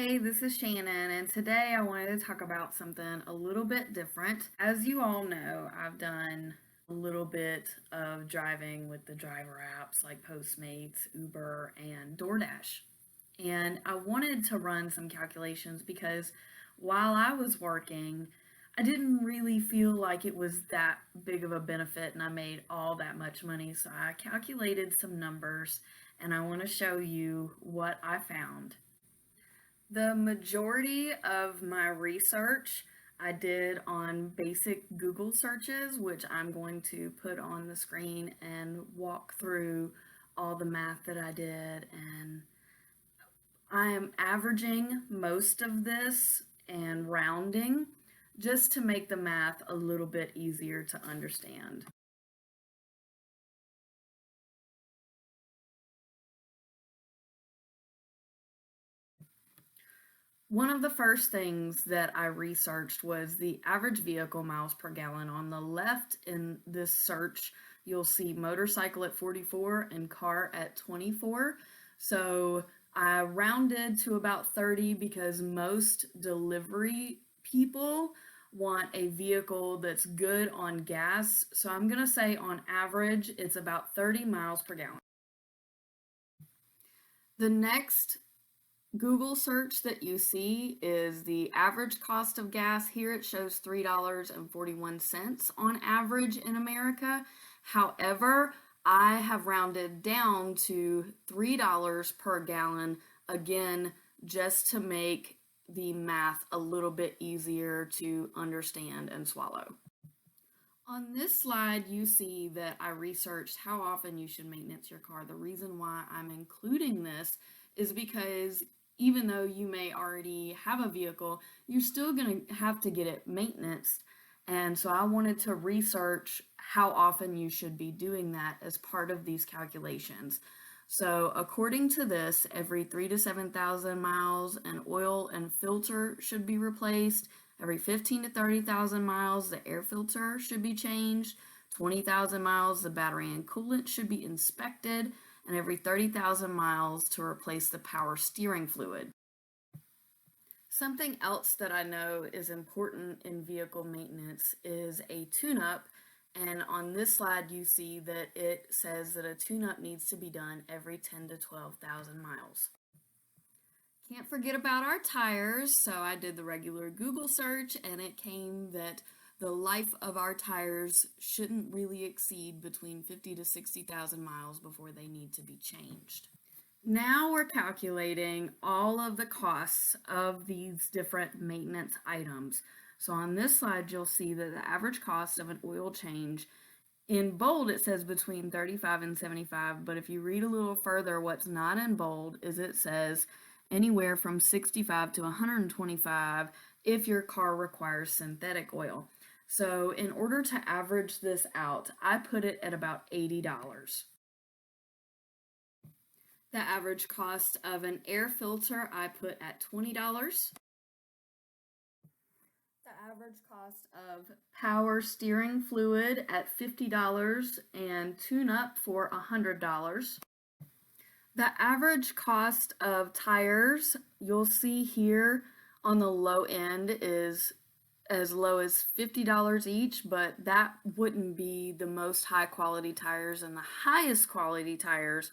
Hey, this is Shannon, and today I wanted to talk about something a little bit different. As you all know, I've done a little bit of driving with the driver apps like Postmates, Uber, and DoorDash. And I wanted to run some calculations because while I was working, I didn't really feel like it was that big of a benefit and I made all that much money. So I calculated some numbers and I want to show you what I found. The majority of my research I did on basic Google searches, which I'm going to put on the screen and walk through all the math that I did. And I am averaging most of this and rounding just to make the math a little bit easier to understand. One of the first things that I researched was the average vehicle miles per gallon. On the left in this search, you'll see motorcycle at 44 and car at 24. So I rounded to about 30 because most delivery people want a vehicle that's good on gas. So I'm going to say on average, it's about 30 miles per gallon. The next Google search that you see is the average cost of gas. Here it shows $3.41 on average in America. However, I have rounded down to $3 per gallon, again, just to make the math a little bit easier to understand and swallow. On this slide, you see that I researched how often you should maintenance your car. The reason why I'm including this is because even though you may already have a vehicle, you're still going to have to get it maintained. And so I wanted to research how often you should be doing that as part of these calculations. So according to this, every 3 to 7,000 miles, an oil and filter should be replaced. Every 15 to 30,000 miles, the air filter should be changed. 20,000 miles, the battery and coolant should be inspected. And every 30,000 miles to replace the power steering fluid. Something else that I know is important in vehicle maintenance is a tune-up. And on this slide, you see that it says that a tune-up needs to be done every 10 to 12,000 miles. Can't forget about our tires, so I did the regular Google search and it came that the life of our tires shouldn't really exceed between 50 to 60,000 miles before they need to be changed. Now we're calculating all of the costs of these different maintenance items. So on this slide, you'll see that the average cost of an oil change, in bold it says between 35 and 75, but if you read a little further, what's not in bold is it says anywhere from 65 to 125 if your car requires synthetic oil. So in order to average this out, I put it at about $80. The average cost of an air filter I put at $20. The average cost of power steering fluid at $50 and tune-up for $100. The average cost of tires, you'll see here on the low end is as low as $50 each, but that wouldn't be the most high quality tires, and the highest quality tires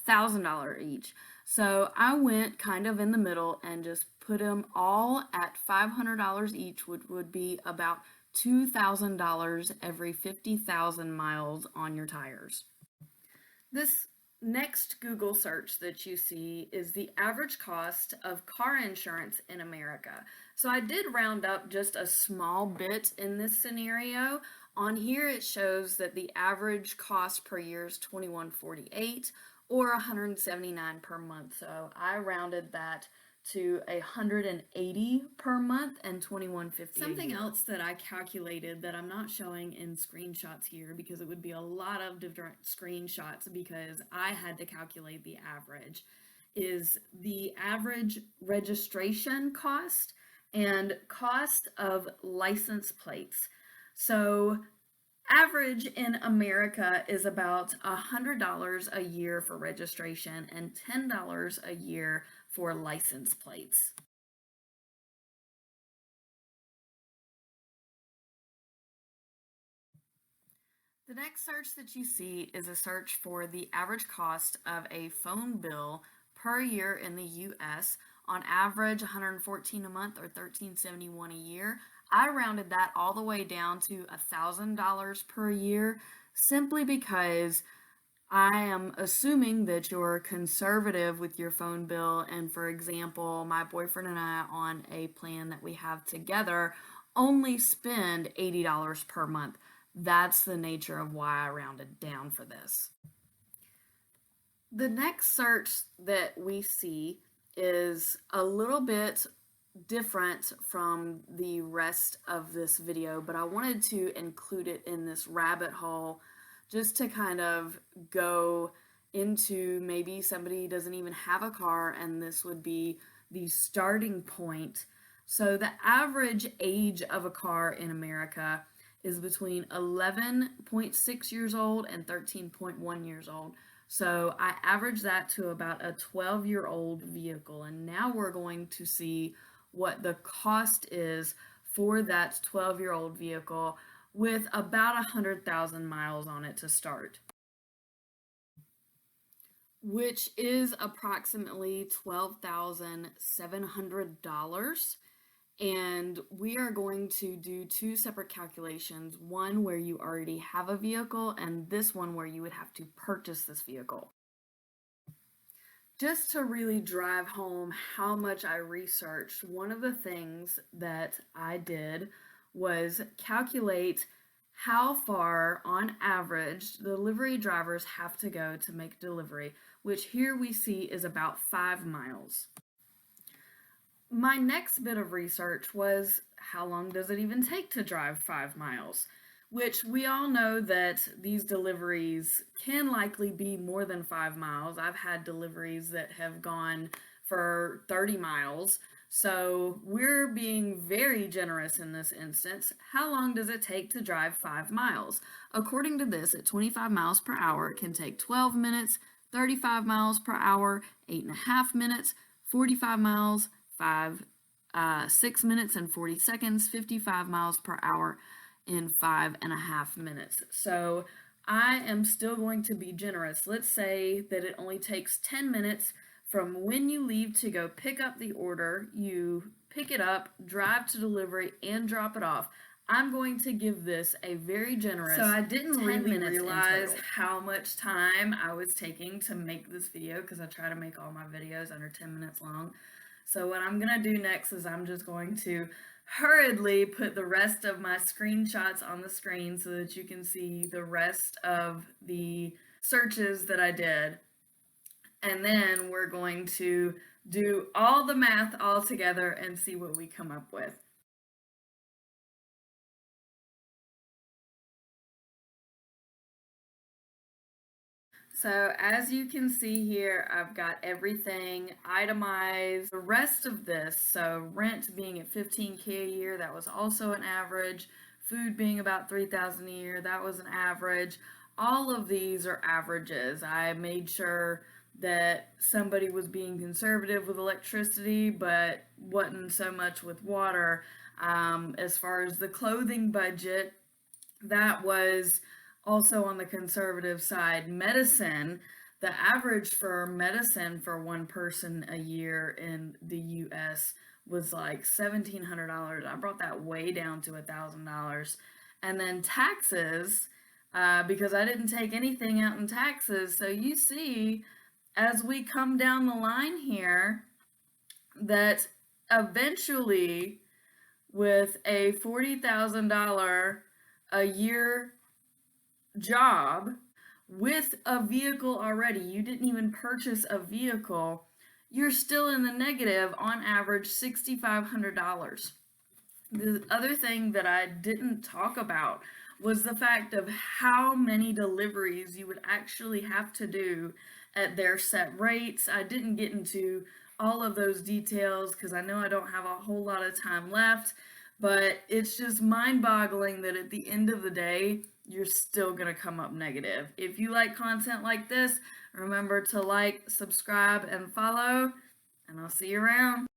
$1,000 each. So I went kind of in the middle and just put them all at $500 each, which would be about $2,000 every 50,000 miles on your tires. This next Google search that you see is the average cost of car insurance in America. So I did round up just a small bit in this scenario. On here it shows that the average cost per year is $21.48 or $179 per month. So I rounded that to $180 per month and $21.50. Something else that I calculated that I'm not showing in screenshots here because it would be a lot of different screenshots because I had to calculate the average, is the average registration cost and cost of license plates. So average in America is about $100 a year for registration and $10 a year for license plates. The next search that you see is a search for the average cost of a phone bill per year in the US. On average, $114 a month or $13.71 a year. I rounded that all the way down to $1,000 per year simply because I am assuming that you're conservative with your phone bill, and for example, my boyfriend and I on a plan that we have together only spend $80 per month. That's the nature of why I rounded down for this. The next search that we see is a little bit different from the rest of this video, but I wanted to include it in this rabbit hole just to kind of go into maybe somebody doesn't even have a car and this would be the starting point. So the average age of a car in America is between 11.6 years old and 13.1 years old. So I average that to about a 12-year-old vehicle. And now we're going to see what the cost is for that 12-year-old vehicle with about 100,000 miles on it to start, which is approximately $12,700. And we are going to do two separate calculations, one where you already have a vehicle and this one where you would have to purchase this vehicle. Just to really drive home how much I researched, one of the things that I did was calculate how far on average delivery drivers have to go to make delivery, which here we see is about 5 miles. My next bit of research was how long does it even take to drive 5 miles? Which we all know that these deliveries can likely be more than 5 miles. I've had deliveries that have gone for 30 miles. So we're being very generous in this instance. How long does it take to drive 5 miles? According to this, at 25 miles per hour, it can take 12 minutes, 35 miles per hour, 8.5 minutes, 45 miles, 6 minutes and 40 seconds, 55 miles per hour in 5.5 minutes. So I am still going to be generous. Let's say that it only takes 10 minutes from when you leave to go pick up the order, you pick it up, drive to delivery, and drop it off. I'm going to give this a very generous. So I didn't really realize how much time I was taking to make this video because I try to make all my videos under 10 minutes long. So what I'm going to do next is I'm just going to hurriedly put the rest of my screenshots on the screen so that you can see the rest of the searches that I did. And then we're going to do all the math all together and see what we come up with. So as you can see here, I've got everything itemized. The rest of this, so rent being at $15K a year, that was also an average. Food being about $3,000 a year, that was an average. All of these are averages. I made sure that somebody was being conservative with electricity, but wasn't so much with water. As far as the clothing budget, that was also on the conservative side. Medicine, the average for medicine for one person a year in the US was like $1,700. I brought that way down to $1,000. And then taxes, because I didn't take anything out in taxes. So you see, as we come down the line here, that eventually with a $40,000 a year job with a vehicle already, you didn't even purchase a vehicle, you're still in the negative, on average $6,500. The other thing that I didn't talk about was the fact of how many deliveries you would actually have to do at their set rates. I didn't get into all of those details because I know I don't have a whole lot of time left, but it's just mind-boggling that at the end of the day, you're still going to come up negative. If you like content like this, remember to like, subscribe, and follow, and I'll see you around.